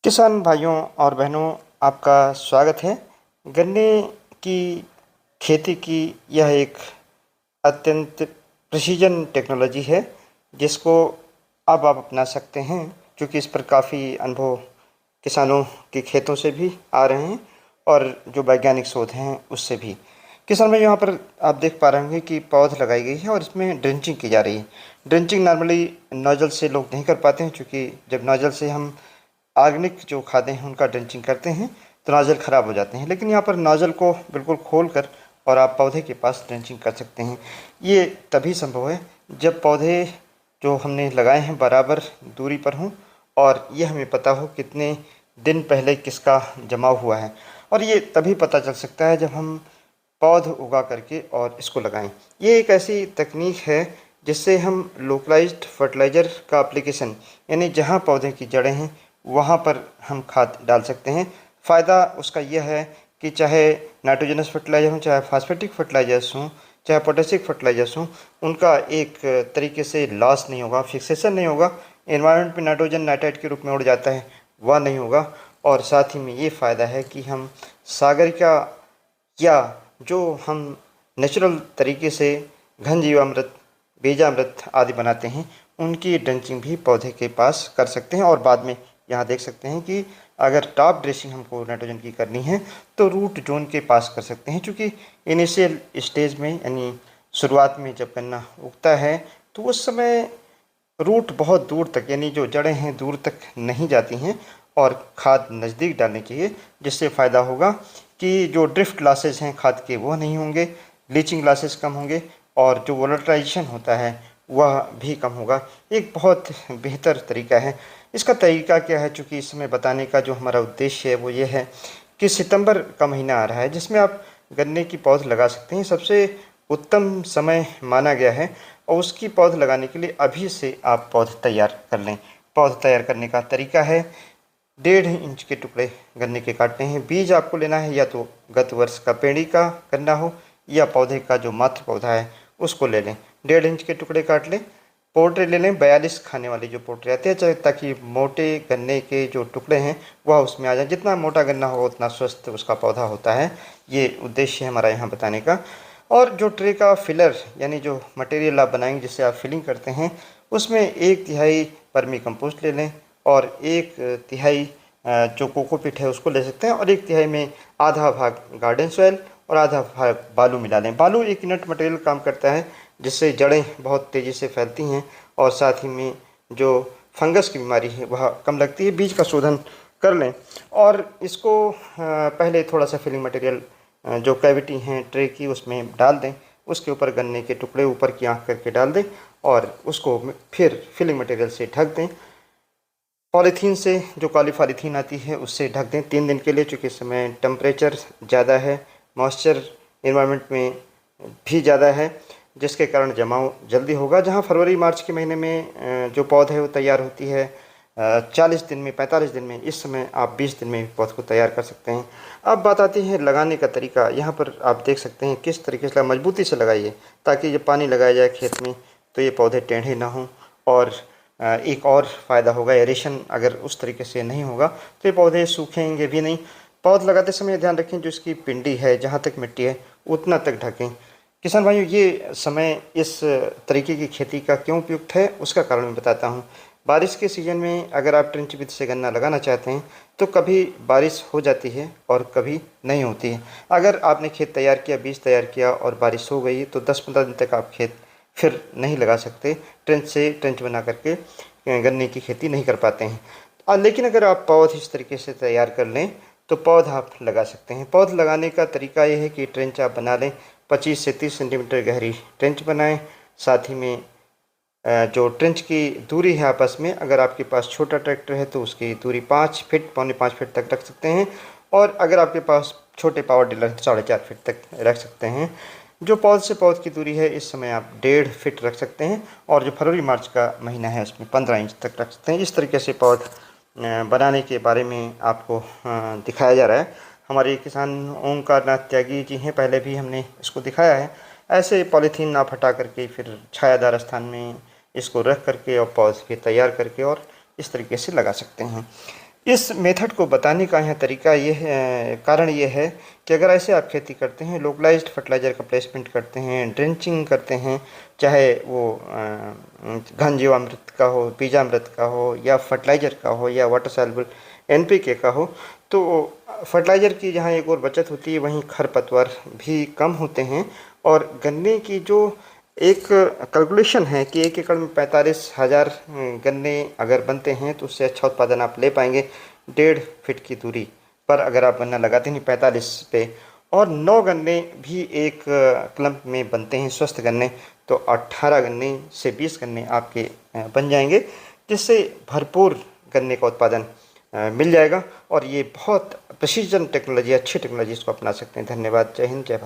किसान भाइयों और बहनों, आपका स्वागत है। गन्ने की खेती की यह एक अत्यंत प्रिसीजन टेक्नोलॉजी है जिसको अब आप अपना सकते हैं, क्योंकि इस पर काफ़ी अनुभव किसानों के खेतों से भी आ रहे हैं और जो वैज्ञानिक शोध हैं उससे भी। किसान भाई, यहाँ पर आप देख पा रहे होंगे कि पौध लगाई गई है और इसमें ड्रिंचिंग की जा रही है। ड्रिंचिंग नॉर्मली नोजल से लोग नहीं कर पाते हैं, क्योंकि जब नोजल से हम ऑर्गेनिक जो खाते हैं उनका ड्रेंचिंग करते हैं तो नोज़ल ख़राब हो जाते हैं, लेकिन यहाँ पर नोज़ल को बिल्कुल खोल कर और आप पौधे के पास ड्रेंचिंग कर सकते हैं। ये तभी संभव है जब पौधे जो हमने लगाए हैं बराबर दूरी पर हों और ये हमें पता हो कितने दिन पहले किसका जमाव हुआ है, और ये तभी पता चल सकता है जब हम पौध उगा करके और इसको लगाएं। ये एक ऐसी तकनीक है जिससे हम लोकलाइज्ड फर्टिलाइज़र का एप्लीकेशन, यानी जहाँ पौधे की जड़ें हैं वहाँ पर हम खाद डाल सकते हैं। फ़ायदा उसका यह है कि चाहे नाइट्रोजनस फर्टिलाइज़र हों, चाहे फास्फेटिक फर्टिलाइजर्स हों, चाहे पोटेशियम फर्टिलाइजर्स हों, उनका एक तरीके से लॉस नहीं होगा, फिक्सेशन नहीं होगा। एनवायरनमेंट में नाइट्रोजन नाइट्रेट के रूप में उड़ जाता है, वह नहीं होगा। और साथ ही में ये फ़ायदा है कि हम सागरिका या जो हम नेचुरल तरीके से घन जीवामृत, बीजामृत आदि बनाते हैं, उनकी ड्रेंचिंग भी पौधे के पास कर सकते हैं। और बाद में यहाँ देख सकते हैं कि अगर टॉप ड्रेसिंग हमको नाइट्रोजन की करनी है तो रूट जोन के पास कर सकते हैं, क्योंकि इनिशियल स्टेज में यानी शुरुआत में जब गन्ना उगता है तो उस समय रूट बहुत दूर तक, यानी जो जड़ें हैं दूर तक नहीं जाती हैं और खाद नज़दीक डालनी चाहिए, जिससे फ़ायदा होगा कि जो ड्रिफ्ट लॉसेस हैं खाद के वो नहीं होंगे, लीचिंग लॉसेस कम होंगे और जो वोलेटाइजेशन होता है वह भी कम होगा। एक बहुत बेहतर तरीका है। इसका तरीका क्या है, चूँकि इस समय बताने का जो हमारा उद्देश्य है वो ये है कि सितंबर का महीना आ रहा है जिसमें आप गन्ने की पौध लगा सकते हैं। सबसे उत्तम समय माना गया है और उसकी पौध लगाने के लिए अभी से आप पौध तैयार कर लें। पौध तैयार करने का तरीका है, 1.5 इंच के टुकड़े गन्ने के काटने हैं। बीज आपको लेना है या तो गत वर्ष का पेड़ी का गन्ना हो या पौधे का जो मात्र पौधा है उसको ले लें। 1.5 इंच के टुकड़े काट लें। पोल्ट्री ले लें, 42 खाने वाली जो पोल्ट्री आती है, ताकि मोटे गन्ने के जो टुकड़े हैं वह उसमें आ जाए। जितना मोटा गन्ना हो उतना स्वस्थ उसका पौधा होता है। ये उद्देश्य है हमारा यहाँ बताने का। और जो ट्रे का फिलर, यानी जो मटेरियल आप बनाएंगे जिससे आप फिलिंग करते हैं, उसमें 1/3 वर्मी कंपोस्ट ले लें और 1/3 जो कोकोपीट है उसको ले सकते हैं, और 1/3 में आधा भाग गार्डन सॉइल और आधा भाग बालू मिला लें। बालू एक इनर्ट मटेरियल काम करता है जिससे जड़ें बहुत तेज़ी से फैलती हैं और साथ ही में जो फंगस की बीमारी है वह कम लगती है। बीज का शोधन कर लें और इसको पहले थोड़ा सा फिलिंग मटेरियल जो कैविटी हैं ट्रे की उसमें डाल दें। उसके ऊपर गन्ने के टुकड़े ऊपर की आँख करके डाल दें और उसको फिर फिलिंग मटेरियल से ढक दें। पॉलीथीन से, जो काली पॉलीथीन आती है उससे ढक दें 3 दिन के लिए, चूँकि इस समय टेम्परेचर ज़्यादा है, मॉइस्चर इन्वायरमेंट में भी ज़्यादा है, जिसके कारण जमाव जल्दी होगा। जहाँ फरवरी मार्च के महीने में जो पौध है वो तैयार होती है 40 दिन में, 45 दिन में, इस समय आप 20 दिन में पौध को तैयार कर सकते हैं। अब बात आती है लगाने का तरीका। यहाँ पर आप देख सकते हैं किस तरीके से मजबूती से लगाइए, ताकि जब पानी लगाया जाए खेत में तो ये पौधे टेढ़े ना हों। और एक और फ़ायदा होगा, एरेशन अगर उस तरीके से नहीं होगा तो ये पौधे सूखेंगे भी नहीं। पौध लगाते समय ध्यान रखें जो इसकी पिंडी है, जहाँ तक मिट्टी है उतना तक ढकें। किसान भाइयों, ये समय इस तरीके की खेती का क्यों उपयुक्त है उसका कारण मैं बताता हूँ। बारिश के सीज़न में अगर आप ट्रेंच विधि से गन्ना लगाना चाहते हैं तो कभी बारिश हो जाती है और कभी नहीं होती है। अगर आपने खेत तैयार किया, बीज तैयार किया और बारिश हो गई तो 10-15 दिन तक आप खेत फिर नहीं लगा सकते। ट्रेंच बना करके गन्ने की खेती नहीं कर पाते हैं। लेकिन अगर आप पौध इस तरीके से तैयार कर लें तो पौध आप लगा सकते हैं। पौध लगाने का तरीका ये है कि ट्रेंच आप बना लें, 25 से 30 सेंटीमीटर गहरी ट्रेंच बनाएं। साथ ही में जो ट्रेंच की दूरी है आपस में, अगर आपके पास छोटा ट्रैक्टर है तो उसकी दूरी 5 फीट, पौने 5 फीट तक रख सकते हैं, और अगर आपके पास छोटे पावर टिलर तो 4.5 फीट तक रख सकते हैं। जो पौध से पौध की दूरी है इस समय आप 1.5 फीट रख सकते हैं, और जो फरवरी मार्च का महीना है उसमें 15 इंच तक रख सकते हैं। इस तरीके से पौध बनाने के बारे में आपको दिखाया जा रहा है। हमारे किसान ओंकार नाथ त्यागी जी हैं, पहले भी हमने इसको दिखाया है। ऐसे पॉलीथीन आप हटा करके फिर छायादार स्थान में इसको रख करके और पौध भी तैयार करके और इस तरीके से लगा सकते हैं। इस मेथड को बताने का यहाँ तरीका ये है, कारण ये है कि अगर ऐसे आप खेती करते हैं, लोकलाइज्ड फर्टिलाइज़र का प्लेसमेंट करते हैं, ड्रेंचिंग करते हैं, चाहे वो घन जीवामृत का हो, बीजामृत का हो, या फर्टिलाइज़र का हो, या वाटर सॉल्युबल एनपीके का हो, तो फर्टिलाइज़र की जहाँ एक और बचत होती है, वहीं खरपतवार भी कम होते हैं। और गन्ने की जो एक कैलकुलेशन है कि 1 एकड़ में 45,000 गन्ने अगर बनते हैं तो उससे अच्छा उत्पादन आप ले पाएंगे 1.5 फीट की दूरी पर अगर आप गन्ना लगाते हैं 45 पे, और 9 गन्ने भी एक क्लम्प में बनते हैं स्वस्थ गन्ने, तो 18 गन्ने से 20 गन्ने आपके बन जाएंगे, जिससे भरपूर गन्ने का उत्पादन मिल जाएगा। और ये बहुत प्रिसीजन टेक्नोलॉजी, अच्छी टेक्नोलॉजी, इसको अपना सकते हैं। धन्यवाद। जय हिंद, जय भारत।